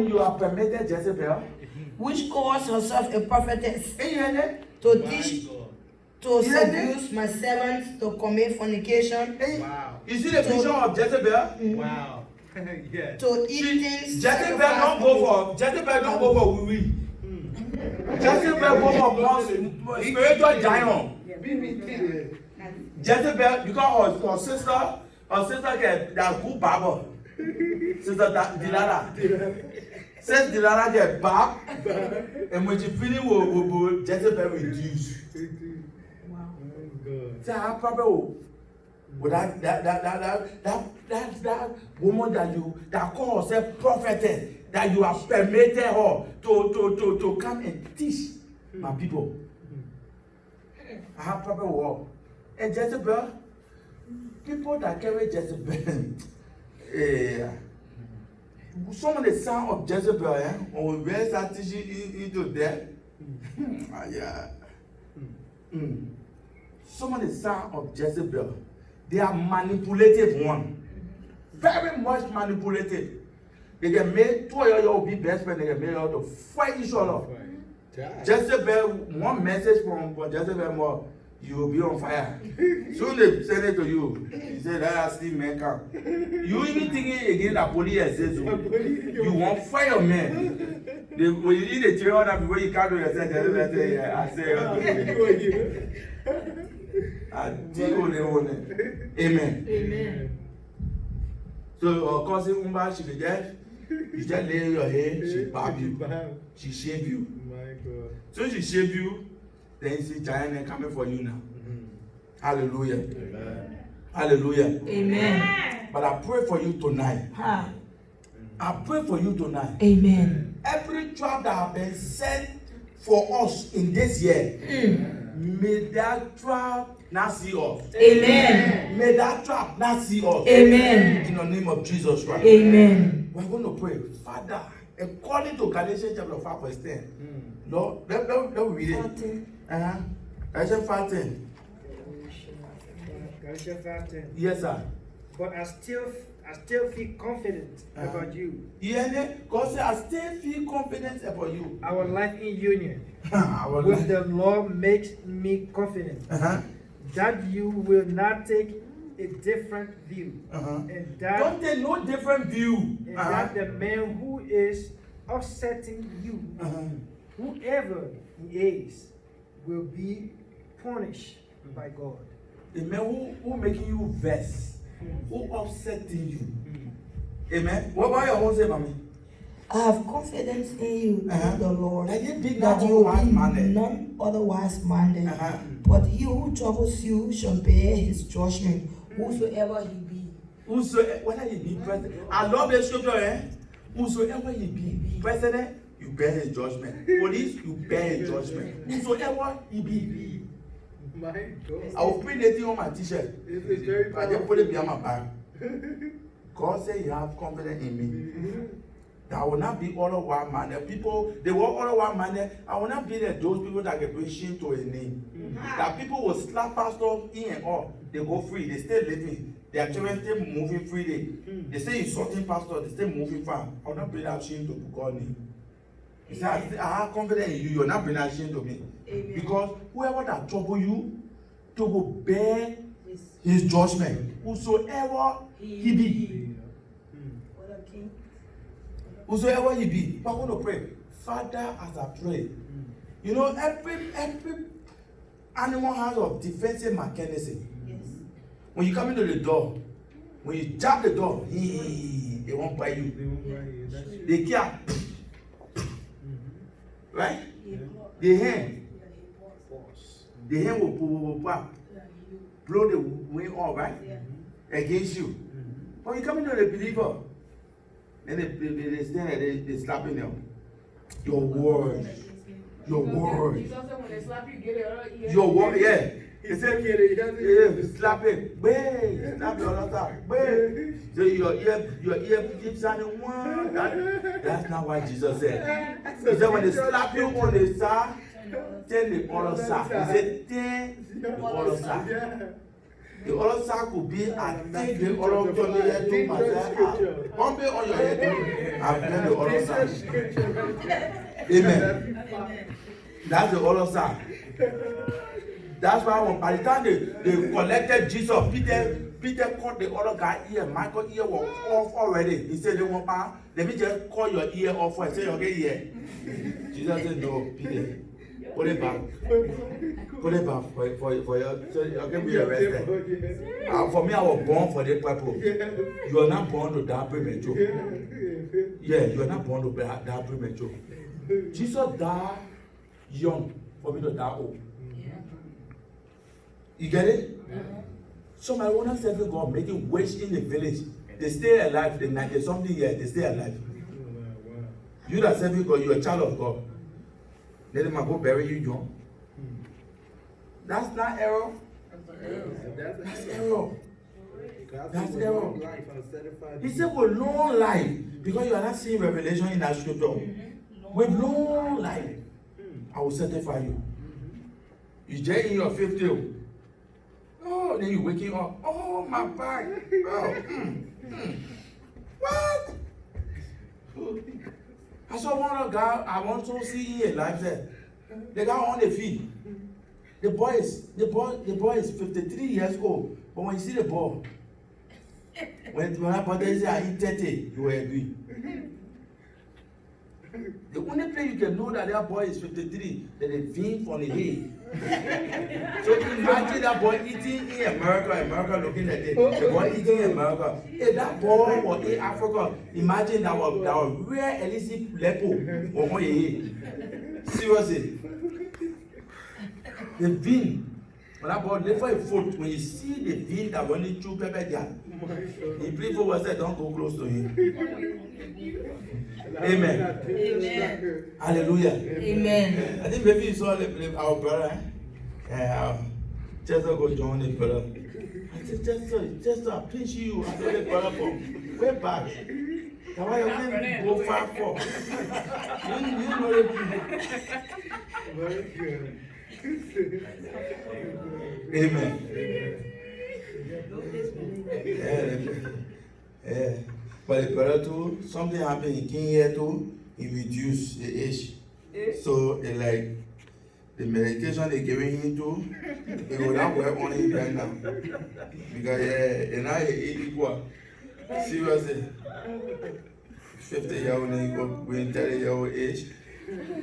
when you are permitted Jezebel, which calls herself a prophetess, to to teach, to seduce my servants to commit fornication. Wow. You see the vision of Jezebel? Wow. Yes. To eat things. Jezebel don't go for wee. Jezebel go for spiritual giant. Jezebel, because her sister get that good barber. Sister Delilah. Since Delilah get back, and when she feeling will Jezebel reduce. Wow. Say how probably with that woman that call herself prophetess, that you have permitted her to come and teach my people. I have probably war. And Jezebel, people that carry Jezebel, some of the sound of Jezebel, or where start teaching into that. Some of the sound of Jezebel, they are manipulative one. Very much manipulative. They can make two of you be best friends, they can make you to fight each other. Jezebel, one message from Jezebel more, you will be on fire. Soon they send it to you. He said, let us see men come. You even thinking again that police exists. You want fire, man. When you eat the 300 before you can't do yourself, Jezebel say, yeah, I say, amen. Amen. So, cousin Umba, she be dead. You just lay your head, she barb you. She shave you. My God. So she shave you, then you see giant coming for you now. Hallelujah. Amen. Hallelujah. Amen. But I pray for you tonight. Ha. I pray for you tonight. Amen. Every trap that has been set for us in this year, may that trap not see us. Amen. May that trap not see us. Amen. In the name of Jesus Christ. Amen. We're going to pray. Father, according to Galatians chapter 5 verse 10. Lord, let me read it. Galatians 5:10. Galatians 5:10. Yes, sir. But I still feel confident about you. God said, I still feel confident about you. Our life in union Our with life. the Lord makes me confident that you will not take a different view, and that Don't take no different view. and that the man who is upsetting you, whoever he is, will be punished by God. The man who making you vex, who upsetting you. Amen. What about your own say, mommy? I have confidence in you, the Lord, That you be that not you will wise be minded. none otherwise minded. But he who troubles you shall bear his judgment, whosoever he be. Whosoever, whether he be president, I love the scripture, whosoever he be, president, you bear his judgment. Police, you bear his judgment. Whosoever he be. My God. I will print it on my t-shirt. It's very I just put it behind my back. God said you have confidence in me. That I will not be otherwise minded. People, they were otherwise minded. I will not be there, those people that get shame to a name. That people will slap pastors in and out. They go free. They stay living. Their children still moving freely. They say insulting pastors. They still moving far. I will not be that shame to God name. He said, I have confidence in you. You will not bring that shame to me. Amen. Because whoever that trouble you, to will bear his judgment. Whosoever he be. Whosoever he be. We're going to pray. Father, as I pray, you know, every animal has a defensive mechanism. Yes. When you come into the door, when you jab the door, they won't bite you. They won't bite you. That's true. They can't. Right? The hand will blow the wind off, right? Against you. When you come into the believer, and they stand there, they slapping them. Your word. Your word. Your word, yeah. He said, yeah, slap it. Bang. Slap it all the time. Bang. So your ear keeps sounding one. That's not what Jesus said. He said, when they slap you on the side, turn the other side. He said, turn the other side. The other side could be, I think the other turn the head to myself. Pump it on your head. I blame the other side. Amen. That's the other side. That's why by the time they collected Jesus, Peter caught the other guy ear. Michael ear was off already. He said, let me just call your ear off and say, okay, yeah. Jesus said, no, Peter. Put it back. Put it back for your, so you can be arrested. For me, I was born for this purpose. You are not born to die premature. Yeah, you are not born to die premature. Jesus died young for me to die old. You get it? Somebody wanna serve God, making wage in the village. They stay alive. They 90 something years. They stay alive. You that serving God, you're a child of God. Let them go bury you young. That's not error. That's error. That's error. He said with long life, because you are not seeing revelation in that scripture. With long life, I will certify you. You just in your 50th. Oh, then you waking up. Oh, my back. Oh, What? I saw one guy I want to see in life there. The guy on the field. The boy is 53 years old. But when you see the ball, when I put say I eat 30, you will agree. The only place you can know that boy is 53, that they vein from the head. So imagine that boy eating in America looking at it. The boy eating in America. If that boy was in Africa, imagine that was rare elicit lepo on your head. Seriously. The vein. When that boy left for a foot, when you see the vein that when you chew pepper there, the people will say, don't go close to him. Amen. Amen. Hallelujah. Amen. I think maybe you saw our brother. Chester go join the brother. I said, Chester, I pinch you. I told the brother from way back. That's why your name go far for. You know it. Very good. Amen. Yeah. But the brother too, something happened in King here too, he reduced the age. So it like the medication they giving him too, it will not work on him right now. Because and I equal. Seriously. 50-year-old and you go going 30-year-old age.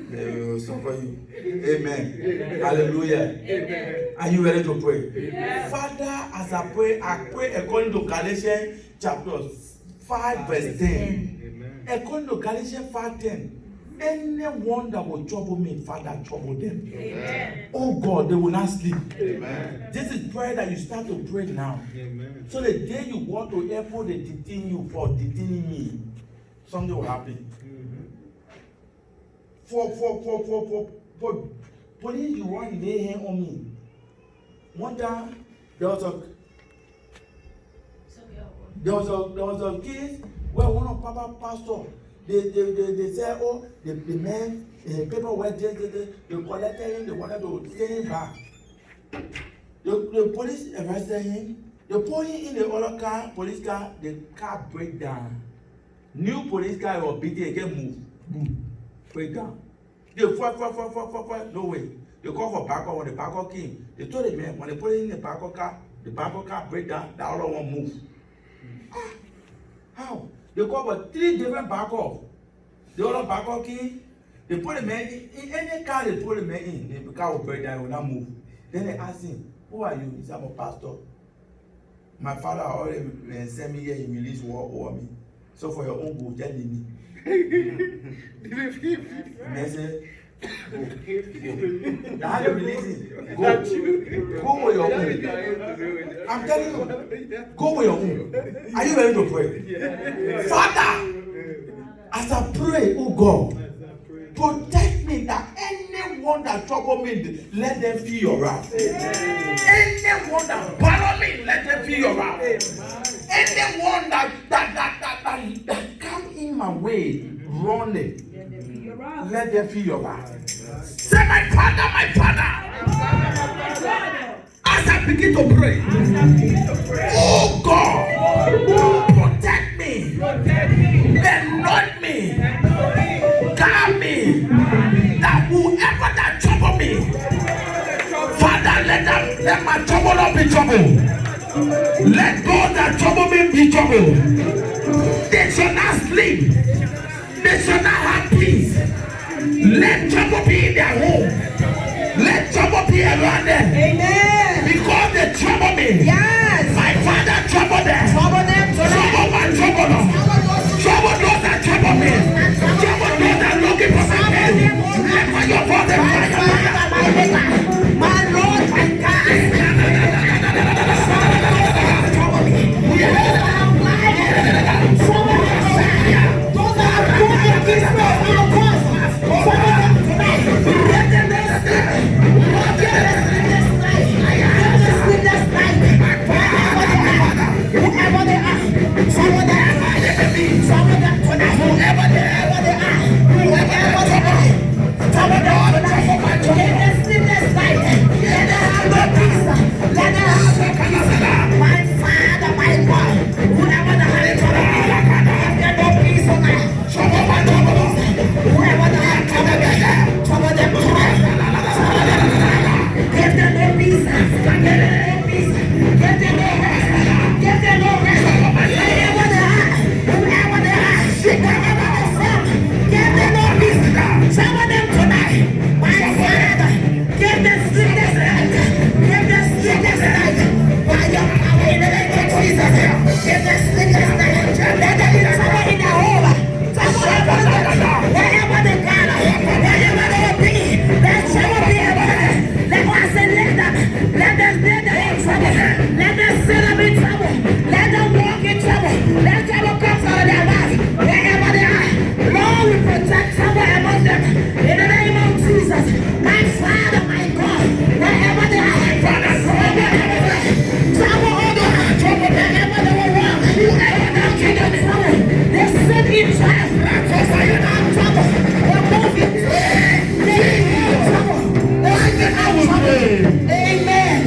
They will suffer you. Amen. Hallelujah. Amen. Are you ready to pray? Yes. Father, as I pray according to Galatians chapter 5 verse 10. According to Galatians 5:10. Anyone that will trouble me, Father, trouble them. Amen. Oh God, they will not sleep. Amen. This is prayer that you start to pray now. Amen. So the day you walk to airport, they detain you for detaining me. Something will happen. For police, you want to lay hand on me. One time, there was a case where one of Papa pastor, they said, oh, the man, the paper were they collected him, they wanted to send him back. The police arrested him. They put him in the other car, police car, the car break down. New police car was beating again, move, break down. They fight, no way. They call for backup. When the backup came, they told the man, when they put it in the backup car break down, the other one move. How? They call for 3 different backup. The other backup came, they put the man in any car they put the man in, the car will break down, it will not move. Then they asked him, who are you? He said, I'm a pastor. My father already sent me here, he released war over me. So for your own good, just leave me. And said, go. How you release it? Go with your own. I'm telling you, go with your own. Are you ready to pray? Father, as I pray, oh God, protect me that anyone that trouble me, let them feel your wrath. Anyone that bother me, let them feel your wrath. Anyone that come in my way, running, let them feel your wrath. Say, my father, As I begin to pray, oh God, protect me, anoint me, guard me, that whoever that trouble me, Father, let my trouble not be trouble. Let God that trouble me be trouble. They shall not sleep. They shall not have peace. Let trouble be in their home. Let trouble be around them. Amen. Because they trouble me. Yes. My Father trouble them. Trouble them tonight. Trouble my trouble them. Trouble those that trouble me. Trouble those that looking for my head. Let my your father my Lord, my God. Trouble me. Those that are going against me, our cause. Trouble them tonight. Let them whoever they are, trouble them tonight. Whoever they are, trouble them tonight. Let them sleepless night. Let them have no peace. Let them have no peace. My Father, my God, whoever the hell is trouble, give them no peace tonight. Whoever the hell trouble them tonight. Give them no peace. Give them no peace. Give them no rest. Give them no rest. Wherever they are, whoever they are, wherever they from, give them no peace. Trouble them tonight. My Father, give them sleepless night. Give them sleepless night. By your power in the name of Jesus. Give them sleepless night. Let them be trouble in their home. Wherever they gather, wherever they will be, let trouble be around them. Let us let them in trouble. Let them sit up in trouble. Let them walk in trouble. Let trouble come out of their life. Wherever they are, Lord, we protect trouble among them. In the name of Jesus, my Father, my God, wherever they are, trouble everywhere. Trouble all the trouble wherever they were wrong. Whoever they get in trouble, they sit in trouble. Because I am trouble. We're moving. They in trouble. Amen.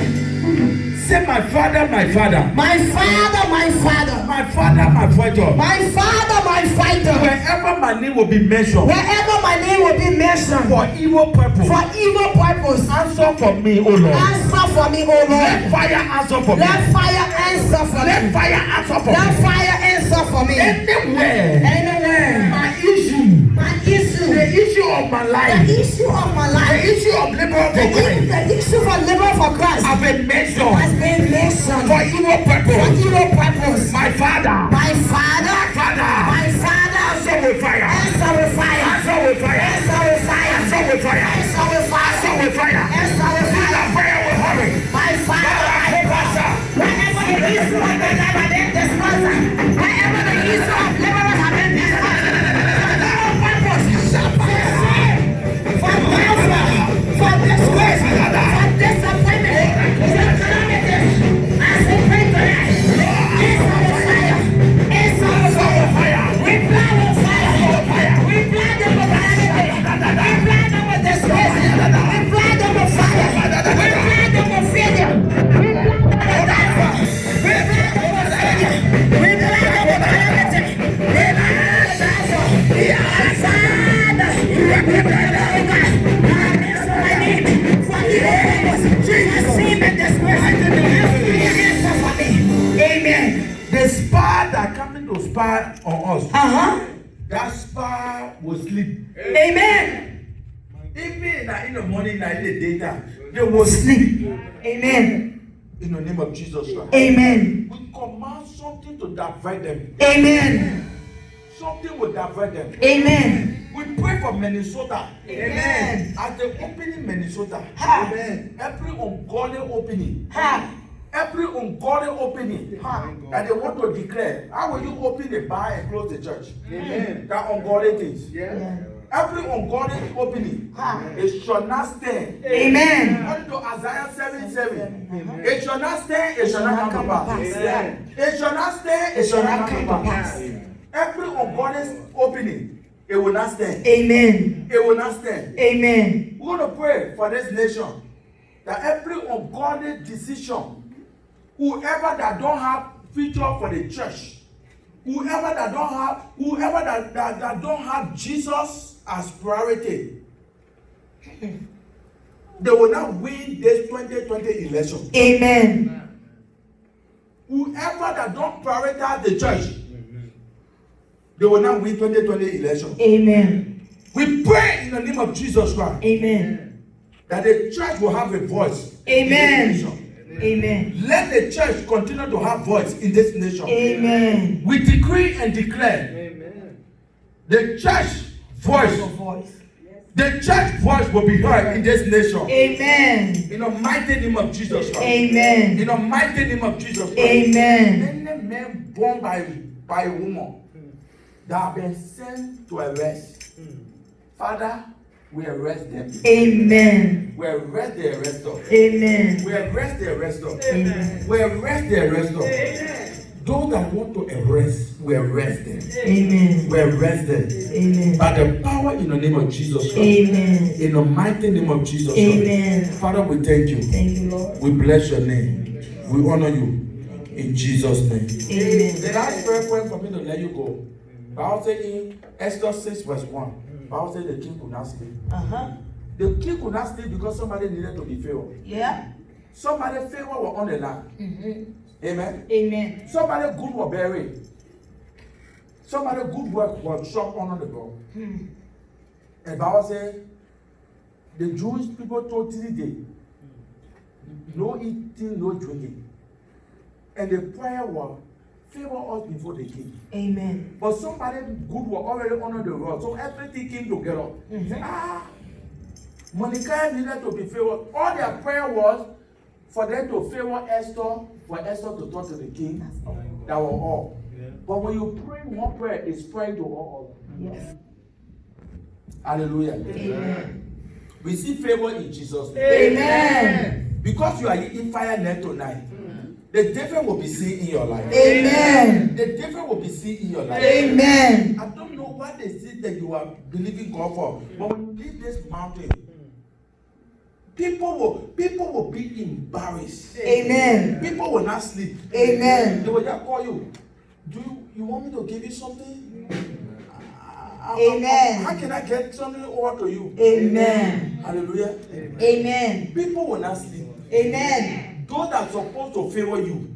say, my Father, my Father. My Father, my Father. My Father, my fighter. My Father, my fighter. Wherever my name will be mentioned. Wherever my name will be mentioned. For evil purpose. For evil purpose. Answer for me, O Lord. Answer for me, O Lord. Let fire answer for me. Let fire answer for me. Let fire answer for me. Let fire answer for me. Anywhere. Anywhere. My issue. My issue. The issue of my life. The issue of my life. The issue of labor for Christ. The issue for labor for Christ. Have been mentioned. Has been mentioned. For evil purpose. For evil purpose. My Father. My Father. My Father. My Father. Answer with fire. Answer with fire. Answer with fire. Answer with fire. Answer with fire. Answer with fire. Answer with fire. Answer with fire. That fire will hurry. My Father. My Father. Wherever the issue of the labor have been discussed, wherever the issue of labor have been discussed, for welfare, for disgrace, for disappointment, for calamities, as we pray tonight, answer with fire, answer with fire, we blind with fire, we blind them with calamity, we blind them with disgrace, we blind them with fire, we blind them with failure, we blind them with downfall, we blind them with failure, we blind them with calamity, we blind them with downfall, we are Father, we are Amen. The spy that coming to spy on us. That spy will sleep. Amen. Even in the morning, in the daytime, they will sleep. Amen. In the name of Jesus Christ. Amen. We command something to divert them. Amen. Something will divert them. Amen. We pray for Minnesota. Amen. As they open in Minnesota. Amen. Every ungodly opening. Every ungodly opening that they want to declare. How will you open the bar and close the church? Amen. That ungodly things. Yeah. Every ungodly opening, it shall not stand. Amen. According to Isaiah 7:7, it shall not stand, it shall not come to pass. It shall not stand, it shall not come to pass. Every ungodly opening, it will not stand. Amen. It will not stand. Amen. We're going to pray for this nation. that every ungodly decision, whoever that don't have future for the church, whoever that don't have Jesus as priority, they will not win this 2020 election. Amen. Whoever that don't prioritize the church, they will not win 2020 election. Amen. We pray in the name of Jesus Christ. Amen. That the church will have a voice. Amen. In this nation. Amen. Let the church continue to have voice in this nation. Amen. We decree and declare the church voice. The church voice will be heard in this nation. Amen. In the mighty name of Jesus Christ. Amen. In the mighty name of Jesus Christ. Amen. Any man born by a woman that have been sent to arrest, Father, we arrest them. Amen. We arrest the arrestor. Amen. We arrest the arrestor. Amen. We arrest the arrestor. Those that want to arrest, we arrest them. Amen. We arrest them. Amen. By the power in the name of Jesus Christ. Amen. In the mighty name of Jesus Christ. Amen. Father, we thank you. Thank you, Lord. We bless your name. We honor you. In Jesus' name. Amen. The last prayer point for me to let you go. Bible says in Esther 6 verse 1. Bible says the king could not sleep. The king could not sleep because somebody needed to be favored. Yeah. Somebody favor was on the land. Amen. Amen. Somebody good was buried. Somebody good work was shot under the ground. And Bible says the Jewish people told 3 days, no eating, no drinking. And the prayer was, favor us before the king. Amen. But somebody good was already under the road, so everything came together. Say, Mordecai needed to be favored. All their prayer was for them to favor Esther, for Esther to talk to the king. That was all. But when you pray one prayer, it's praying to all. Yes. Hallelujah. Amen. Receive favor in Jesus' name. Amen. Because you are in fire net tonight, the difference will be seen in your life. Amen. The difference will be seen in your life. Amen. I don't know what is it that you are believing God for, but when you leave this mountain, people will be embarrassed. Amen. People will not sleep. Amen. They will just call you. Do you want me to give you something? Amen. How can I get something over to you? Amen. Hallelujah. Amen. People will not sleep. Amen. Those that are supposed to favor you,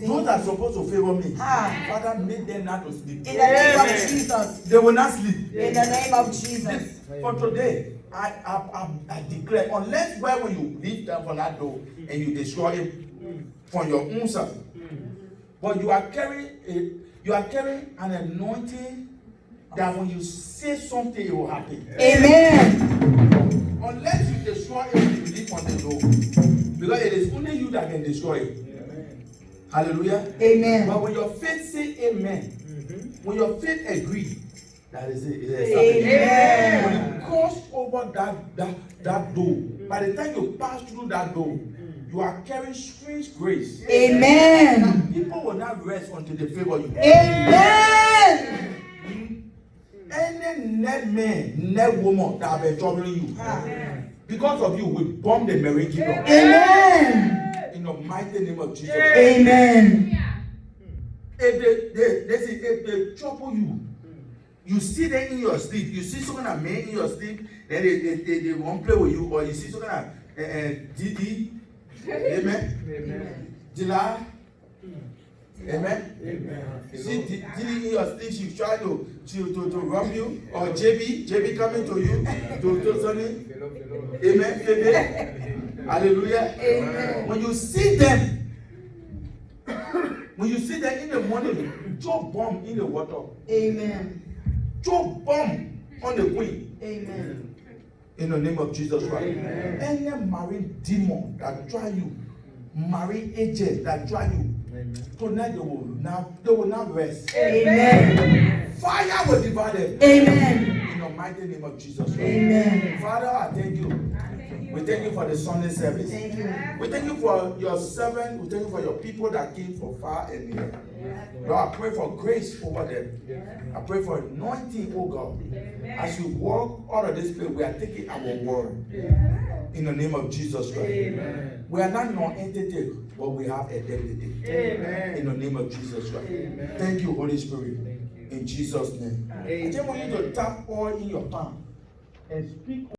those that are supposed to favor me, Father, make them not to sleep. In the name of Jesus. They will not sleep. In the name of Jesus. For today, I declare, unless where when you leave them from that door and you destroy it from your own self, but you are carrying an anointing that when you say something, it will happen. Amen. Unless you destroy it when you leave on the door, because it is only you that can destroy it. Hallelujah. Amen. But when your faith say amen, when your faith agree, that is it. Amen. When you cross over that door, by the time you pass through that door, you are carrying strange grace. Amen. And people will not rest until they favor you. Amen. Any net man, net woman that have been troubling you, because of you, we bomb the marriage kingdom. Amen. In the mighty name of Jesus. Amen. If they trouble you, you see them in your sleep. You see someone a man in your sleep, then they won't play with you, or you see someone Didi, amen, Dila, amen. You see Didi in your sleep, she try to rob you, or JB coming to you to Sonny, amen, baby, hallelujah. Amen. When you see them in the morning, drop bomb in the water. Amen. Drop bomb on the queen. Amen. In the name of Jesus Christ. Amen. Any marine demon that try you, marine agent that try you, tonight they will not rest. Amen. Fire will devour them. Amen. In the mighty mighty name of Jesus Christ. Amen. Father, I thank you. We thank you for the Sunday service. Thank you. We thank you for your servant. We thank you for your people that came from far and near. Lord, I pray for grace over them. I pray for anointing, oh God. As we walk out of this place, we are taking our word. In the name of Jesus Christ. Amen. We are not non-entity, but we have identity. Amen. In the name of Jesus Christ. Amen. Thank you, Holy Spirit. Thank you. In Jesus' name. I just want you to tap all in your palm and speak.